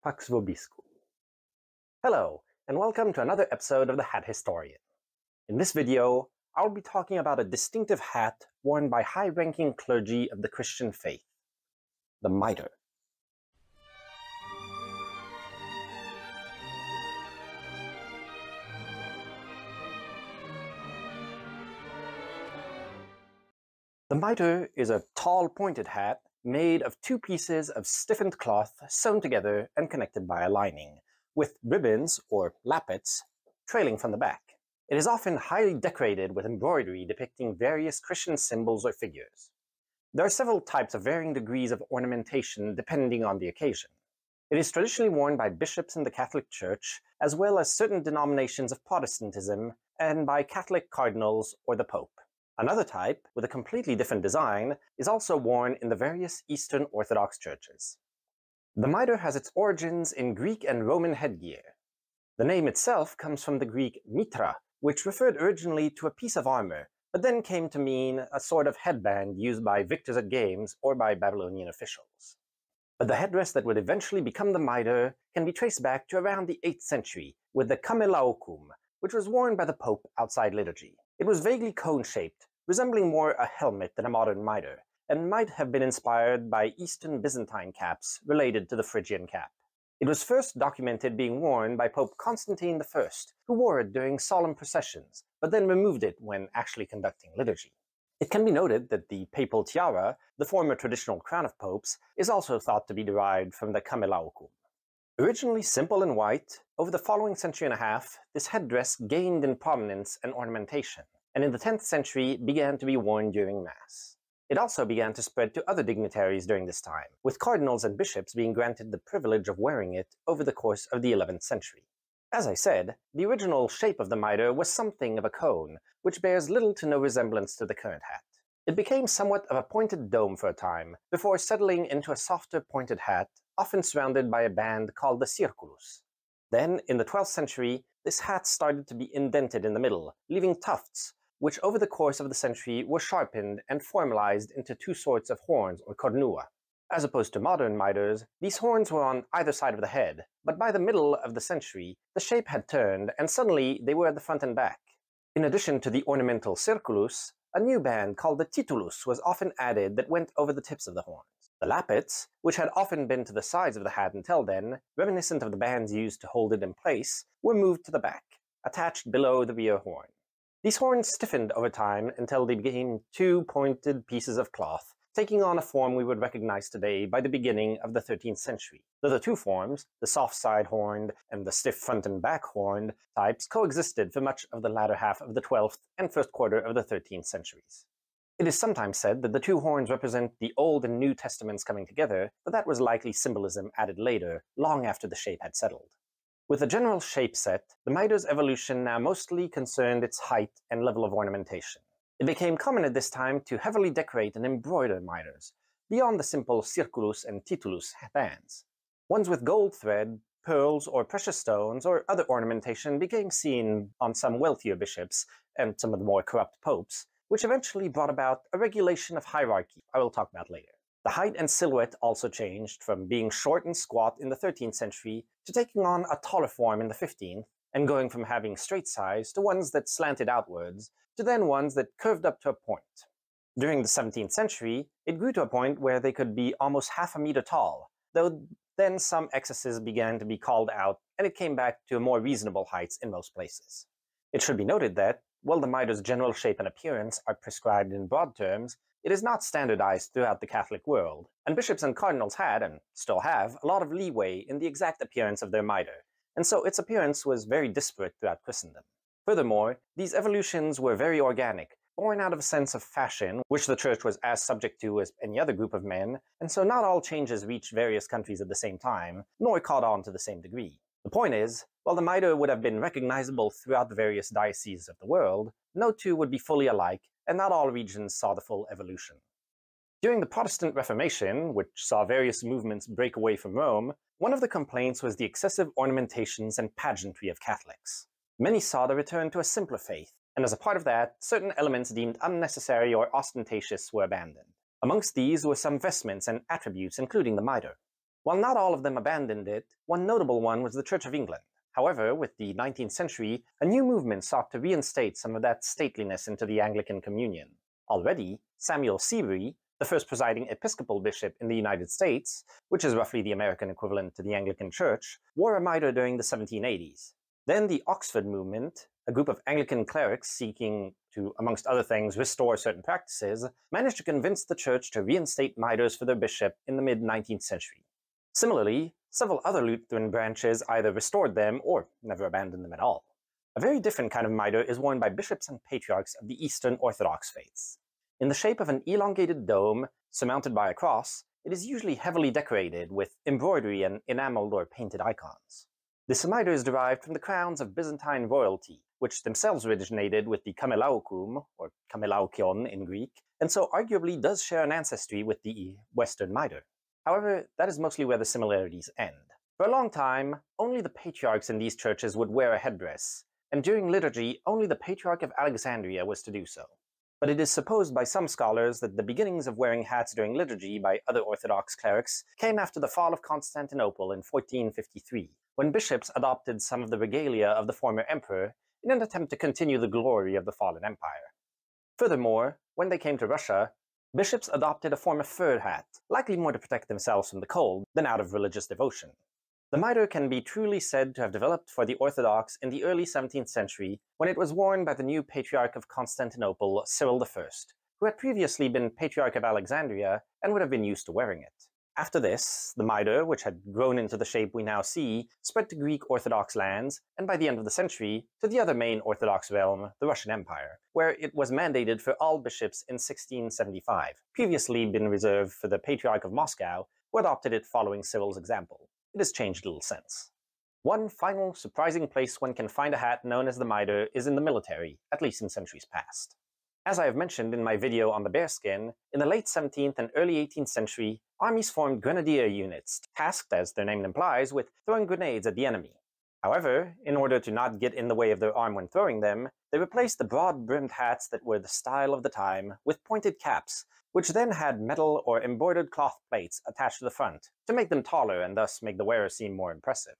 Pax vobiscum. Hello, and welcome to another episode of the Hat Historian. In this video, I'll be talking about a distinctive hat worn by high-ranking clergy of the Christian faith, the mitre. The mitre is a tall pointed hat made of two pieces of stiffened cloth sewn together and connected by a lining, with ribbons, or lappets, trailing from the back. It is often highly decorated with embroidery depicting various Christian symbols or figures. There are several types of varying degrees of ornamentation depending on the occasion. It is traditionally worn by bishops in the Catholic Church, as well as certain denominations of Protestantism, and by Catholic cardinals or the Pope. Another type, with a completely different design, is also worn in the various Eastern Orthodox churches. The mitre has its origins in Greek and Roman headgear. The name itself comes from the Greek mitra, which referred originally to a piece of armor, but then came to mean a sort of headband used by victors at games or by Babylonian officials. But the headdress that would eventually become the mitre can be traced back to around the 8th century, with the camelaucum, which was worn by the Pope outside liturgy. It was vaguely cone-shaped, resembling more a helmet than a modern mitre, and might have been inspired by Eastern Byzantine caps related to the Phrygian cap. It was first documented being worn by Pope Constantine I, who wore it during solemn processions, but then removed it when actually conducting liturgy. It can be noted that the papal tiara, the former traditional crown of popes, is also thought to be derived from the camelaucum. Originally simple and white, over the following century and a half, this headdress gained in prominence and ornamentation, and in the 10th century began to be worn during Mass. It also began to spread to other dignitaries during this time, with cardinals and bishops being granted the privilege of wearing it over the course of the 11th century. As I said, the original shape of the mitre was something of a cone, which bears little to no resemblance to the current hat. It became somewhat of a pointed dome for a time, before settling into a softer pointed hat, often surrounded by a band called the circulus. Then, in the 12th century, this hat started to be indented in the middle, leaving tufts, which over the course of the century were sharpened and formalized into two sorts of horns or cornua. As opposed to modern mitres, these horns were on either side of the head, but by the middle of the century, the shape had turned and suddenly they were at the front and back. In addition to the ornamental circulus, a new band called the titulus was often added that went over the tips of the horns. The lappets, which had often been to the sides of the hat until then, reminiscent of the bands used to hold it in place, were moved to the back, attached below the rear horn. These horns stiffened over time until they became two pointed pieces of cloth, taking on a form we would recognize today by the beginning of the 13th century. Though the two forms, the soft side horned and the stiff front and back horned types, coexisted for much of the latter half of the 12th and first quarter of the 13th centuries. It is sometimes said that the two horns represent the Old and New Testaments coming together, but that was likely symbolism added later, long after the shape had settled. With a general shape set, the mitre's evolution now mostly concerned its height and level of ornamentation. It became common at this time to heavily decorate and embroider mitres, beyond the simple circulus and titulus bands. Ones with gold thread, pearls, or precious stones, or other ornamentation became seen on some wealthier bishops and some of the more corrupt popes, which eventually brought about a regulation of hierarchy I will talk about later. The height and silhouette also changed from being short and squat in the 13th century to taking on a taller form in the 15th, and going from having straight sides to ones that slanted outwards, to then ones that curved up to a point. During the 17th century, it grew to a point where they could be almost half a meter tall, though then some excesses began to be called out, and it came back to more reasonable heights in most places. It should be noted that, while the mitre's general shape and appearance are prescribed in broad terms, it is not standardized throughout the Catholic world, and bishops and cardinals had, and still have, a lot of leeway in the exact appearance of their mitre, and so its appearance was very disparate throughout Christendom. Furthermore, these evolutions were very organic, born out of a sense of fashion, which the Church was as subject to as any other group of men, and so not all changes reached various countries at the same time, nor caught on to the same degree. The point is, while the mitre would have been recognizable throughout the various dioceses of the world, no two would be fully alike, and not all regions saw the full evolution. During the Protestant Reformation, which saw various movements break away from Rome, one of the complaints was the excessive ornamentations and pageantry of Catholics. Many saw the return to a simpler faith, and as a part of that, certain elements deemed unnecessary or ostentatious were abandoned. Amongst these were some vestments and attributes, including the mitre. While not all of them abandoned it, one notable one was the Church of England. However, with the 19th century, a new movement sought to reinstate some of that stateliness into the Anglican Communion. Already, Samuel Seabury, the first presiding Episcopal bishop in the United States, which is roughly the American equivalent to the Anglican Church, wore a mitre during the 1780s. Then the Oxford movement, a group of Anglican clerics seeking to, amongst other things, restore certain practices, managed to convince the Church to reinstate mitres for their bishop in the mid-19th century. Similarly, several other Lutheran branches either restored them or never abandoned them at all. A very different kind of mitre is worn by bishops and patriarchs of the Eastern Orthodox faiths. In the shape of an elongated dome surmounted by a cross, it is usually heavily decorated with embroidery and enameled or painted icons. This mitre is derived from the crowns of Byzantine royalty, which themselves originated with the kamelaukum, or kamelaukion in Greek, and so arguably does share an ancestry with the Western mitre. However, that is mostly where the similarities end. For a long time, only the patriarchs in these churches would wear a headdress, and during liturgy, only the Patriarch of Alexandria was to do so. But it is supposed by some scholars that the beginnings of wearing hats during liturgy by other Orthodox clerics came after the fall of Constantinople in 1453, when bishops adopted some of the regalia of the former emperor in an attempt to continue the glory of the fallen empire. Furthermore, when they came to Russia, bishops adopted a form of fur hat, likely more to protect themselves from the cold than out of religious devotion. The mitre can be truly said to have developed for the Orthodox in the early 17th century, when it was worn by the new Patriarch of Constantinople, Cyril I, who had previously been Patriarch of Alexandria and would have been used to wearing it. After this, the mitre, which had grown into the shape we now see, spread to Greek Orthodox lands, and by the end of the century, to the other main Orthodox realm, the Russian Empire, where it was mandated for all bishops in 1675, previously been reserved for the Patriarch of Moscow, who adopted it following Cyril's example. It has changed little since. One final surprising place one can find a hat known as the mitre is in the military, at least in centuries past. As I have mentioned in my video on the bearskin, in the late 17th and early 18th century, armies formed grenadier units, tasked, as their name implies, with throwing grenades at the enemy. However, in order to not get in the way of their arm when throwing them, they replaced the broad-brimmed hats that were the style of the time with pointed caps, which then had metal or embroidered cloth plates attached to the front, to make them taller and thus make the wearer seem more impressive.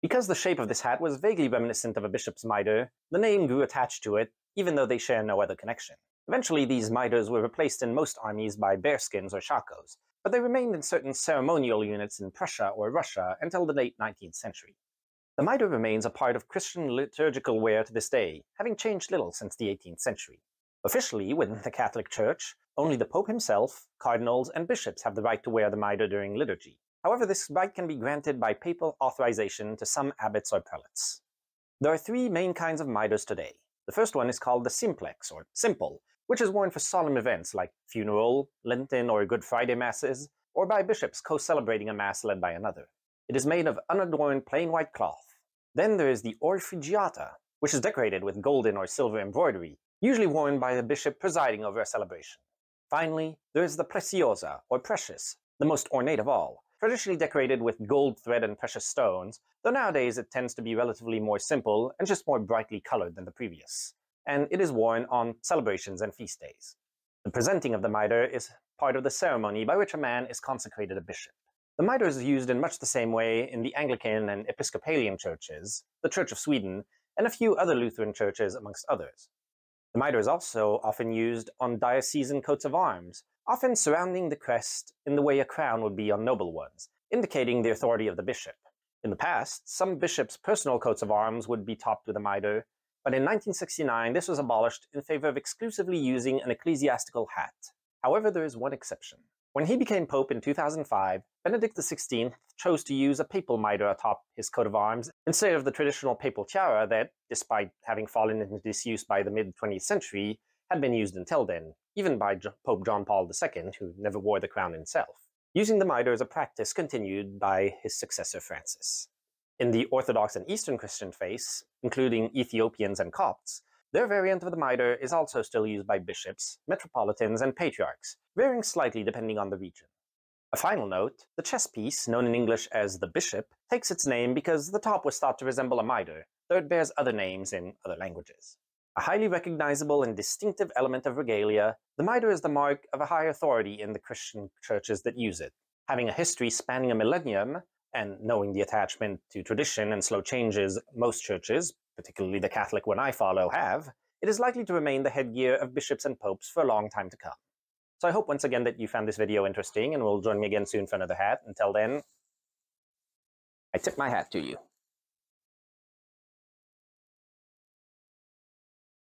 Because the shape of this hat was vaguely reminiscent of a bishop's mitre, the name grew attached to it, even though they share no other connection. Eventually, these mitres were replaced in most armies by bearskins or shakos, but they remained in certain ceremonial units in Prussia or Russia until the late 19th century. The mitre remains a part of Christian liturgical wear to this day, having changed little since the 18th century. Officially, within the Catholic Church, only the Pope himself, cardinals, and bishops have the right to wear the mitre during liturgy. However, this right can be granted by papal authorization to some abbots or prelates. There are three main kinds of mitres today. The first one is called the simplex, or simple, which is worn for solemn events like funeral, Lenten or Good Friday masses, or by bishops co-celebrating a mass led by another. It is made of unadorned plain white cloth. Then there is the orfiggiata, which is decorated with golden or silver embroidery, usually worn by the bishop presiding over a celebration. Finally, there is the preciosa, or precious, the most ornate of all, traditionally decorated with gold thread and precious stones, though nowadays it tends to be relatively more simple and just more brightly colored than the previous, and it is worn on celebrations and feast days. The presenting of the mitre is part of the ceremony by which a man is consecrated a bishop. The mitre is used in much the same way in the Anglican and Episcopalian churches, the Church of Sweden, and a few other Lutheran churches amongst others. The mitre is also often used on diocesan coats of arms, often surrounding the crest in the way a crown would be on noble ones, indicating the authority of the bishop. In the past, some bishops' personal coats of arms would be topped with a mitre, but in 1969 this was abolished in favor of exclusively using an ecclesiastical hat. However, there is one exception. When he became Pope in 2005, Benedict XVI chose to use a papal mitre atop his coat of arms instead of the traditional papal tiara that, despite having fallen into disuse by the mid-20th century, had been used until then, even by Pope John Paul II, who never wore the crown himself. Using the mitre as a practice continued by his successor Francis. In the Orthodox and Eastern Christian faiths, including Ethiopians and Copts, their variant of the mitre is also still used by bishops, metropolitans, and patriarchs, varying slightly depending on the region. A final note, the chess piece, known in English as the bishop, takes its name because the top was thought to resemble a mitre, though it bears other names in other languages. A highly recognizable and distinctive element of regalia, the mitre is the mark of a high authority in the Christian churches that use it. Having a history spanning a millennium, and knowing the attachment to tradition and slow changes most churches, particularly the Catholic one I follow, have, it is likely to remain the headgear of bishops and popes for a long time to come. So I hope once again that you found this video interesting and will join me again soon for another hat. Until then, I tip my hat to you.